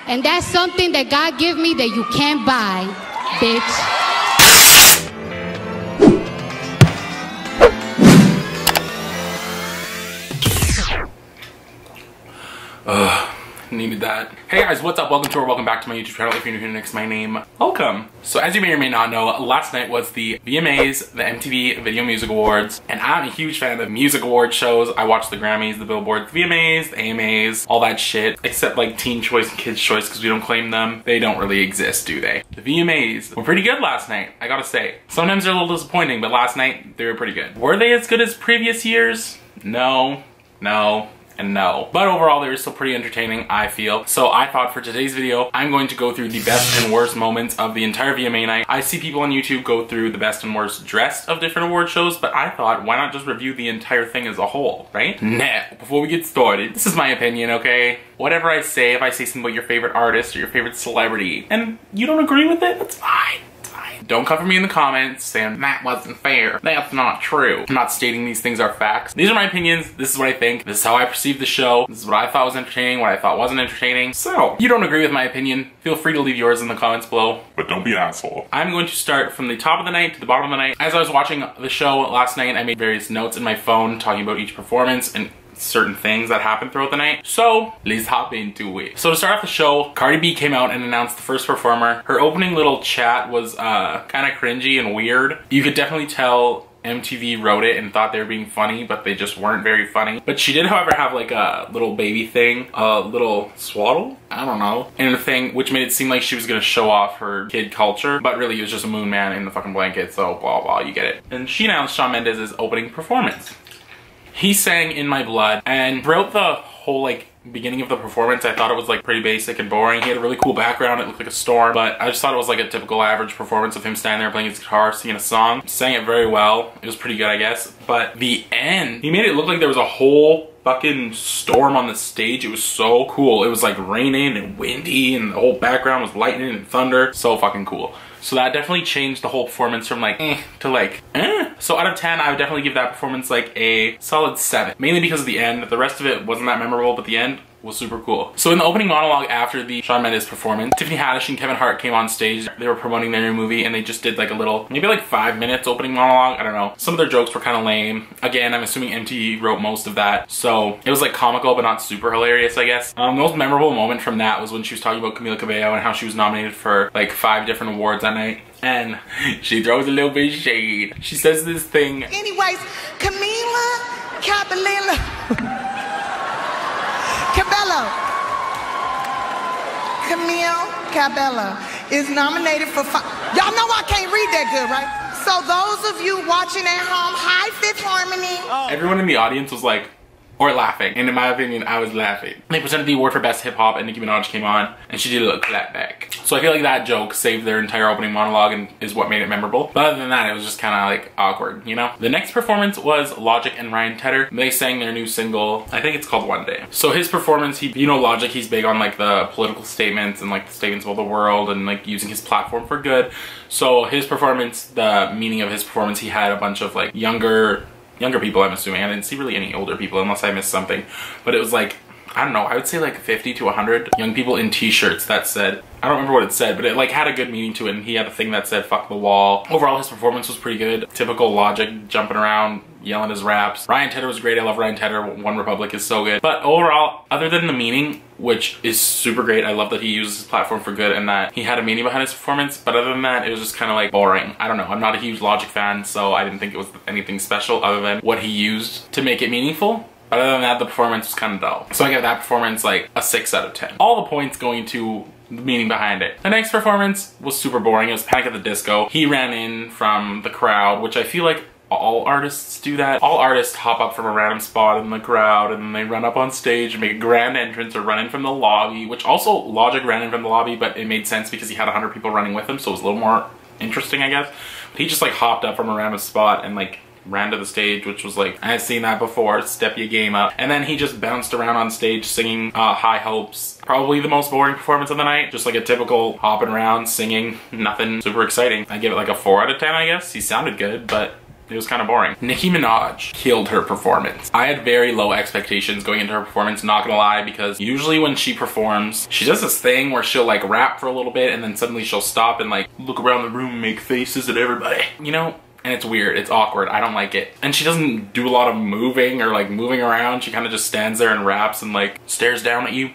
And that's something that God give me that you can't buy, bitch. Needed that. Hey guys, what's up? Welcome to or welcome back to my YouTube channel. If you're new here, next my name, welcome. So as you may or may not know, last night was the VMAs, the MTV Video Music Awards, and I'm a huge fan of music award shows. I watch the Grammys, the Billboards, the VMAs, the AMAs, all that shit, except like Teen Choice and Kids Choice because we don't claim them. They don't really exist, do they? The VMAs were pretty good last night, I gotta say. Sometimes they're a little disappointing, but last night they were pretty good. Were they as good as previous years? No, and no. But overall, they were still pretty entertaining, I feel. So I thought for today's video, I'm going to go through the best and worst moments of the entire VMA night. I see people on YouTube go through the best and worst dressed of different award shows, but I thought, why not just review the entire thing as a whole, right? Now, before we get started, this is my opinion, okay? Whatever I say, if I say something about your favorite artist or your favorite celebrity, and you don't agree with it, that's fine. Don't come for me in the comments saying that wasn't fair. That's not true. I'm not stating these things are facts. These are my opinions. This is what I think. This is how I perceive the show. This is what I thought was entertaining, what I thought wasn't entertaining. So, if you don't agree with my opinion, feel free to leave yours in the comments below. But don't be an asshole. I'm going to start from the top of the night to the bottom of the night. As I was watching the show last night, I made various notes in my phone talking about each performance and certain things that happened throughout the night. So let's hop into it. So to start off the show, Cardi B came out and announced the first performer. Her opening little chat was kind of cringy and weird. You could definitely tell MTV wrote it and thought they were being funny, but they just weren't very funny. But she did, however, have like a little baby thing, a little swaddle, I don't know, and a thing which made it seem like she was gonna show off her kid culture, but really it was just a moon man in the fucking blanket, so blah blah, you get it. And she announced Shawn Mendes' opening performance. He sang In My Blood, and throughout the whole like beginning of the performance, I thought it was like pretty basic and boring. He had a really cool background, it looked like a storm, but I just thought it was like a typical average performance of him standing there playing his guitar, singing a song. Sang it very well. It was pretty good, I guess. But the end, he made it look like there was a whole fucking storm on the stage. It was so cool. It was like raining and windy and the whole background was lightning and thunder. So fucking cool. So that definitely changed the whole performance from like to like So out of 10, I would definitely give that performance like a solid 7. Mainly because of the end. The rest of it wasn't that memorable, but the end was super cool. So in the opening monologue after the Shawn Mendes performance, Tiffany Haddish and Kevin Hart came on stage. They were promoting their new movie and they just did like a little, maybe like 5 minutes opening monologue, I don't know. Some of their jokes were kind of lame. Again, I'm assuming MTV wrote most of that. So it was like comical but not super hilarious, I guess. The most memorable moment from that was when she was talking about Camila Cabello and how she was nominated for like 5 different awards that night. And she throws a little bit of shade. She says this thing. Anyways, Camila Cabello. Camille Cabello is nominated for Y'all know I can't read that good, right? So those of you watching at home, hi Fifth Harmony. Everyone in the audience was like, or laughing. And in my opinion, I was laughing. They presented the award for Best Hip Hop and Nicki Minaj came on and she did a little clap back. So I feel like that joke saved their entire opening monologue and is what made it memorable. But other than that, it was just kind of like awkward, you know? The next performance was Logic and Ryan Tedder. They sang their new single, I think it's called One Day. So his performance, you know Logic, he's big on like the political statements and like the statements about the world and like using his platform for good. So his performance, the meaning of his performance, he had a bunch of like younger people, I'm assuming. I didn't see really any older people unless I missed something. But it was like, I don't know, I would say like 50 to 100 young people in t-shirts that said, I don't remember what it said, but it like had a good meaning to it and he had a thing that said fuck the wall. Overall, his performance was pretty good. Typical Logic, jumping around, yelling his raps. Ryan Tedder was great, I love Ryan Tedder. One Republic is so good. But overall, other than the meaning, which is super great, I love that he uses his platform for good and that he had a meaning behind his performance, but other than that, it was just kind of like boring. I don't know, I'm not a huge Logic fan, so I didn't think it was anything special other than what he used to make it meaningful. But other than that, the performance was kind of dull. So I give that performance like a 6 out of 10. All the points going to the meaning behind it. The next performance was super boring. It was Panic at the Disco. He ran in from the crowd, which I feel like all artists do that. All artists hop up from a random spot in the crowd and then they run up on stage and make a grand entrance or run in from the lobby, which also Logic ran in from the lobby, but it made sense because he had 100 people running with him, so it was a little more interesting, I guess. But he just like hopped up from a random spot and like ran to the stage, which was like, I had seen that before, step your game up. And then he just bounced around on stage singing High Hopes. Probably the most boring performance of the night. Just like a typical hopping around, singing, nothing super exciting. I give it like a 4 out of 10, I guess. He sounded good, but It was kind of boring. Nicki Minaj killed her performance. I had very low expectations going into her performance, not gonna lie, because usually when she performs, she does this thing where she'll like rap for a little bit and then suddenly she'll stop and like look around the room and make faces at everybody. You know? And it's weird, it's awkward, I don't like it. And she doesn't do a lot of moving or like moving around. She kind of just stands there and raps and like stares down at you.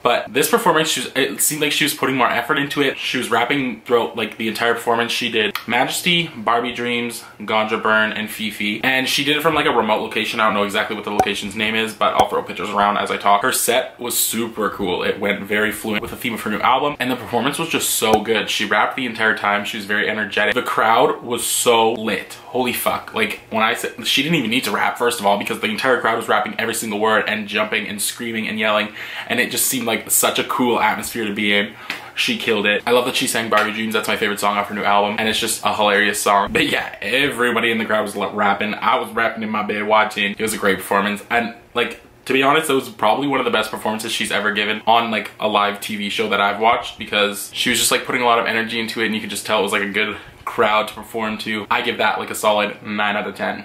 But this performance, it seemed like she was putting more effort into it. She was rapping throughout like the entire performance. She did Majesty, Barbie Dreams, Ganja Burn, and Fifi. And she did it from like a remote location. I don't know exactly what the location's name is, but I'll throw pictures around as I talk. Her set was super cool. It went very fluent with the theme of her new album. And the performance was just so good. She rapped the entire time. She was very energetic. The crowd was so lit. Holy fuck. Like when I said, she didn't even need to rap, first of all, because the entire crowd was rapping every single word and jumping and screaming and yelling. And it just seemed like such a cool atmosphere to be in. She killed it. I love that she sang Barbie Dreams. That's my favorite song off her new album. And it's just a hilarious song. But yeah, everybody in the crowd was rapping. I was rapping in my bed watching. It was a great performance. And like, to be honest, it was probably one of the best performances she's ever given on like a live TV show that I've watched, because she was just like putting a lot of energy into it and you could just tell it was like a good crowd to perform to. I give that like a solid 9 out of 10.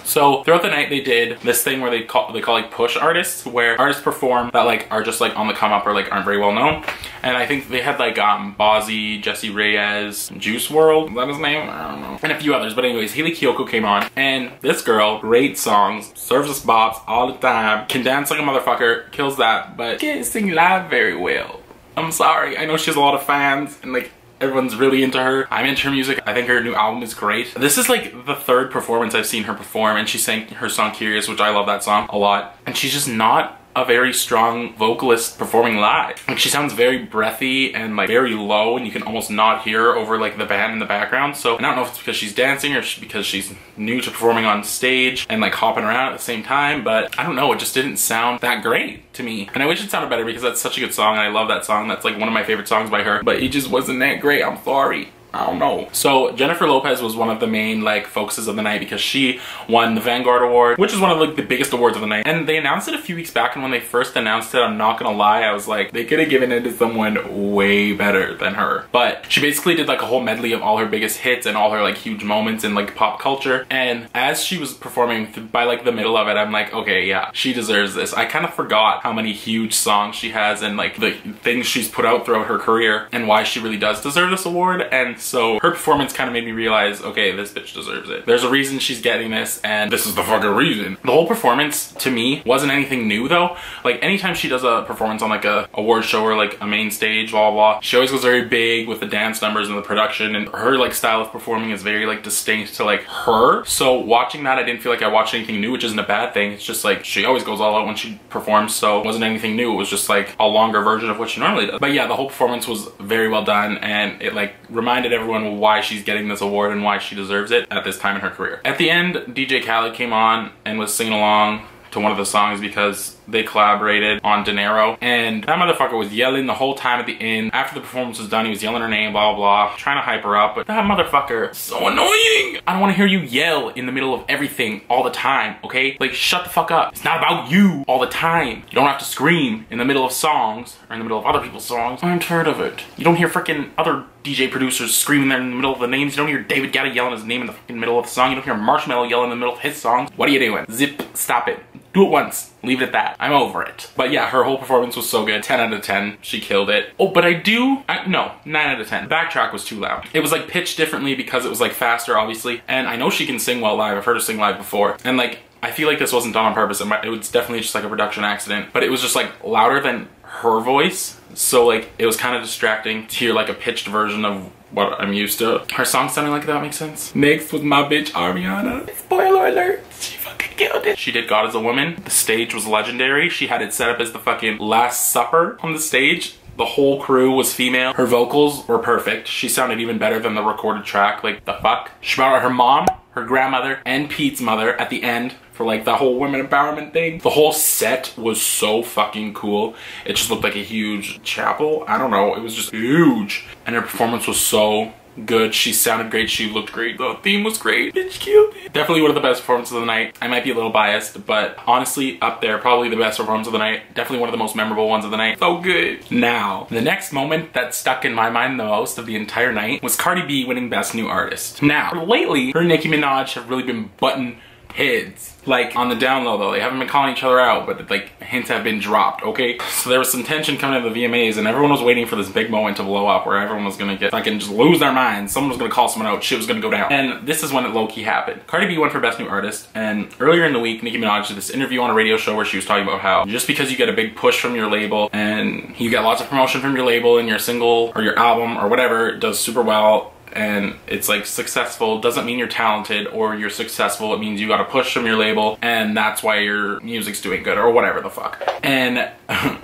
So throughout the night they did this thing where they call like push artists, where artists perform that like are just like on the come up or like aren't very well known. And I think they had like Bozzy, Jesse Reyes, Juice WRLD, is that his name? I don't know. And a few others. But anyways, Hayley Kiyoko came on, and this girl, great songs, serves us bops all the time, can dance like a motherfucker, kills that, but can't sing live very well. I'm sorry. I know she has a lot of fans and like everyone's really into her. I'm into her music. I think her new album is great. This is like the third performance I've seen her perform, and she sang her song Curious, which I love that song a lot. And she's just not a very strong vocalist performing live. Like she sounds very breathy and like very low, and you can almost not hear her over like the band in the background. So I don't know if it's because she's dancing or because she's new to performing on stage and like hopping around at the same time, but I don't know, it just didn't sound that great to me. And I wish it sounded better, because that's such a good song and I love that song. That's like one of my favorite songs by her, but it just wasn't that great. I'm sorry. I don't know. So Jennifer Lopez was one of the main like focuses of the night, because she won the Vanguard Award, which is one of like the biggest awards of the night. And they announced it a few weeks back, and when they first announced it, I'm not gonna lie, I was like, they could have given it to someone way better than her. But she basically did like a whole medley of all her biggest hits and all her like huge moments in like pop culture. And as she was performing, by like the middle of it, I'm like, okay, yeah, she deserves this. I kind of forgot how many huge songs she has and like the things she's put out throughout her career and why she really does deserve this award. And so her performance kind of made me realize, okay, this bitch deserves it. There's a reason she's getting this, and this is the fucking reason. The whole performance, to me, wasn't anything new though. Like anytime she does a performance on like a award show or like a main stage, blah, blah, blah, she always goes very big with the dance numbers and the production, and her like style of performing is very like distinct to like her. So watching that, I didn't feel like I watched anything new, which isn't a bad thing. It's just like, she always goes all out when she performs, so it wasn't anything new. It was just like a longer version of what she normally does. But yeah, the whole performance was very well done, and it like reminded everyone why she's getting this award and why she deserves it at this time in her career. At the end, DJ Khaled came on and was singing along to one of the songs because they collaborated on Dinero, and that motherfucker was yelling the whole time at the end. After the performance was done, he was yelling her name, blah, blah, trying to hype her up, but that motherfucker, so annoying. I don't want to hear you yell in the middle of everything all the time, okay? Like, shut the fuck up. It's not about you all the time. You don't have to scream in the middle of songs or in the middle of other people's songs. I'm tired of it. You don't hear freaking other DJ producers screaming there in the middle of the names. You don't hear David Guetta yelling his name in the fucking middle of the song. You don't hear Marshmello yelling in the middle of his songs. What are you doing? Zip, stop it. Do it once. Leave it at that. I'm over it. But yeah, her whole performance was so good. 10 out of 10. She killed it. Oh, but no, 9 out of 10. The backtrack was too loud. It was like pitched differently because it was like faster, obviously. And I know she can sing well live. I've heard her sing live before. And like, I feel like this wasn't done on purpose. It was definitely just like a production accident. But it was just like louder than her voice. So like, it was kind of distracting to hear like a pitched version of what I'm used to. Her song sounding like that makes sense. Next was my bitch Ariana. Spoiler alert. She fucking killed it. She did God Is a Woman. The stage was legendary. She had it set up as the fucking Last Supper on the stage. The whole crew was female. Her vocals were perfect. She sounded even better than the recorded track. Like, the fuck? She brought out her mom, her grandmother, and Pete's mother at the end for like the whole women empowerment thing. The whole set was so fucking cool. It just looked like a huge chapel. I don't know, it was just huge. And her performance was so good. She sounded great. She looked great. The theme was great. Bitch killed it. Definitely one of the best performances of the night. I might be a little biased, but honestly, up there, probably the best performance of the night. Definitely one of the most memorable ones of the night. So good. Now, the next moment that stuck in my mind the most of the entire night was Cardi B winning Best New Artist. Now, lately, her and Nicki Minaj have really been butting heads. Like, on the down low though, they haven't been calling each other out, but like, hints have been dropped, okay? So there was some tension coming into the VMAs and everyone was waiting for this big moment to blow up where everyone was gonna get fucking just lose their minds. Someone was gonna call someone out, shit was gonna go down. And this is when it low-key happened. Cardi B won for Best New Artist, and earlier in the week, Nicki Minaj did this interview on a radio show where she was talking about how just because you get a big push from your label and you get lots of promotion from your label and your single or your album or whatever does super well, and it's like successful, doesn't mean you're talented or you're successful. It means you got a push from your label and that's why your music's doing good or whatever the fuck. And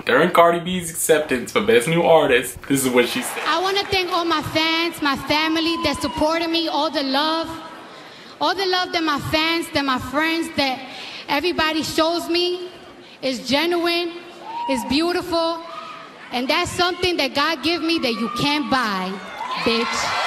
during Cardi B's acceptance for Best New Artist, this is what she said. I want to thank all my fans, my family that supported me, all the love that my fans, that my friends, that everybody shows me is genuine, is beautiful, and that's something that God give me that you can't buy, bitch.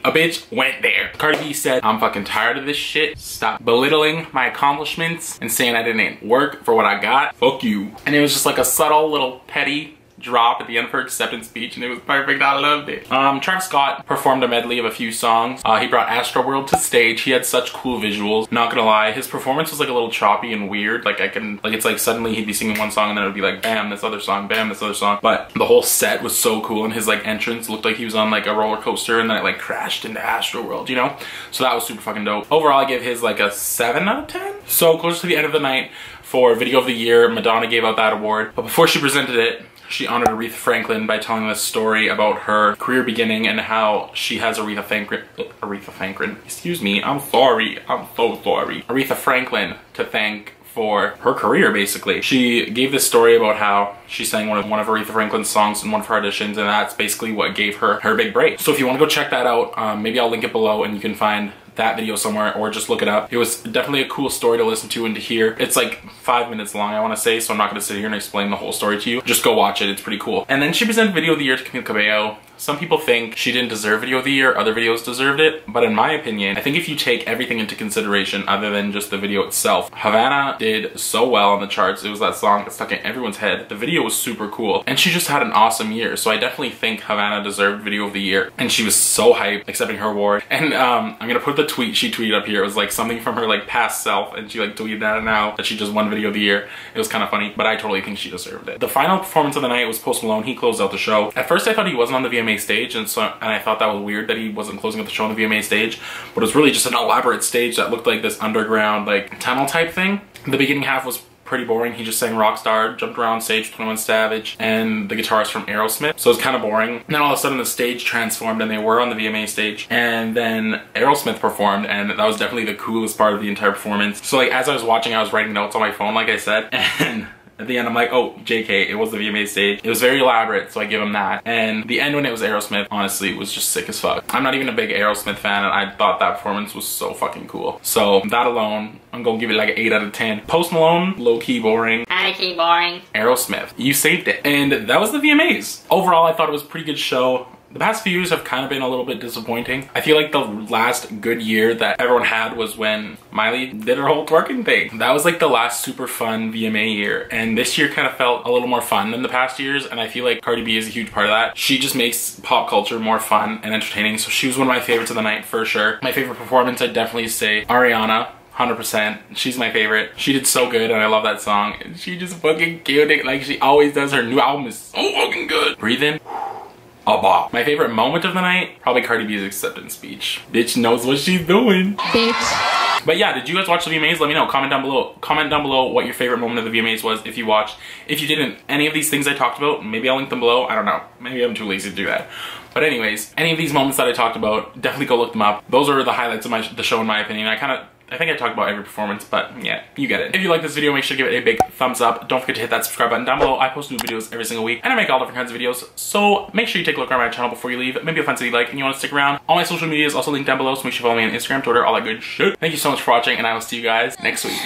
A bitch went there. Cardi B said, I'm fucking tired of this shit. Stop belittling my accomplishments and saying I didn't work for what I got. Fuck you. And it was just like a subtle little petty drop at the end of her acceptance speech, and it was perfect. I loved it. Travis Scott performed a medley of a few songs. He brought Astroworld to stage. He had such cool visuals. Not gonna lie, his performance was like a little choppy and weird. Like it's like suddenly he'd be singing one song and then it would be like bam, this other song, bam, this other song. But the whole set was so cool, and his like entrance looked like he was on like a roller coaster and then it like crashed into Astroworld, you know? So that was super fucking dope. Overall, I give his like a 7 out of 10. So close to the end of the night for Video of the Year, Madonna gave out that award. But before she presented it, she honored Aretha Franklin by telling this story about her career beginning and how she has Aretha Franklin, excuse me, I'm sorry, I'm so sorry. Aretha Franklin to thank for her career, basically. She gave this story about how she sang one of Aretha Franklin's songs in one of her auditions, and that's basically what gave her her big break. So if you want to go check that out, maybe I'll link it below and you can find that video somewhere or just look it up. It was definitely a cool story to listen to and to hear. It's like 5 minutes long, I want to say, so I'm not going to sit here and explain the whole story to you. Just go watch it, it's pretty cool. And then she presented Video of the Year to Camila Cabello. Some people think she didn't deserve Video of the Year, other videos deserved it, but in my opinion, I think if you take everything into consideration other than just the video itself, Havana did so well on the charts. It was that song that stuck in everyone's head. The video was super cool, and she just had an awesome year, so I definitely think Havana deserved Video of the Year, and she was so hyped accepting her award. And I'm gonna put the tweet she tweeted up here. It was like something from her like past self, and she like tweeted that now that she just won Video of the Year. It was kind of funny, but I totally think she deserved it. The final performance of the night was Post Malone. He closed out the show. At first I thought he wasn't on the VMA stage, and I thought that was weird that he wasn't closing out the show on the VMA stage, but it was really just an elaborate stage that looked like this underground like tunnel type thing. The beginning half was pretty boring. He just sang Rockstar, jumped around stage, 21 Savage, and the guitarist from Aerosmith, so it was kind of boring. And then all of a sudden the stage transformed and they were on the VMA stage, and then Aerosmith performed, and that was definitely the coolest part of the entire performance. So like as I was watching, I was writing notes on my phone like I said, and at the end, I'm like, oh, JK, it was the VMA stage. It was very elaborate, so I give him that. And the end when it was Aerosmith, honestly, was just sick as fuck. I'm not even a big Aerosmith fan, and I thought that performance was so fucking cool. So that alone, I'm gonna give it like an 8 out of 10. Post Malone, low-key boring. High-key boring. Aerosmith, you saved it. And that was the VMAs. Overall, I thought it was a pretty good show. The past few years have kind of been a little bit disappointing. I feel like the last good year that everyone had was when Miley did her whole twerking thing. That was like the last super fun VMA year, and this year kind of felt a little more fun than the past years, and I feel like Cardi B is a huge part of that. She just makes pop culture more fun and entertaining, so she was one of my favorites of the night for sure. My favorite performance, I'd definitely say Ariana. 100%. She's my favorite. She did so good and I love that song. She just fucking killed it like she always does. Her new album is so fucking good. Breathe in. My favorite moment of the night, probably Cardi B's acceptance speech. Bitch knows what she's doing. Bitch. But yeah, did you guys watch the VMAs? Let me know. Comment down below. Comment down below what your favorite moment of the VMAs was if you watched. If you didn't, any of these things I talked about, maybe I'll link them below. I don't know. Maybe I'm too lazy to do that. But anyways, any of these moments that I talked about, definitely go look them up. Those are the highlights of the show in my opinion. I think I talked about every performance, but yeah, you get it. If you like this video, make sure to give it a big thumbs up. Don't forget to hit that subscribe button down below. I post new videos every single week, and I make all different kinds of videos, so make sure you take a look around my channel before you leave. Maybe you'll find something you like and you want to stick around. All my social media is also linked down below, so make sure you follow me on Instagram, Twitter, all that good shit. Thank you so much for watching, and I will see you guys next week.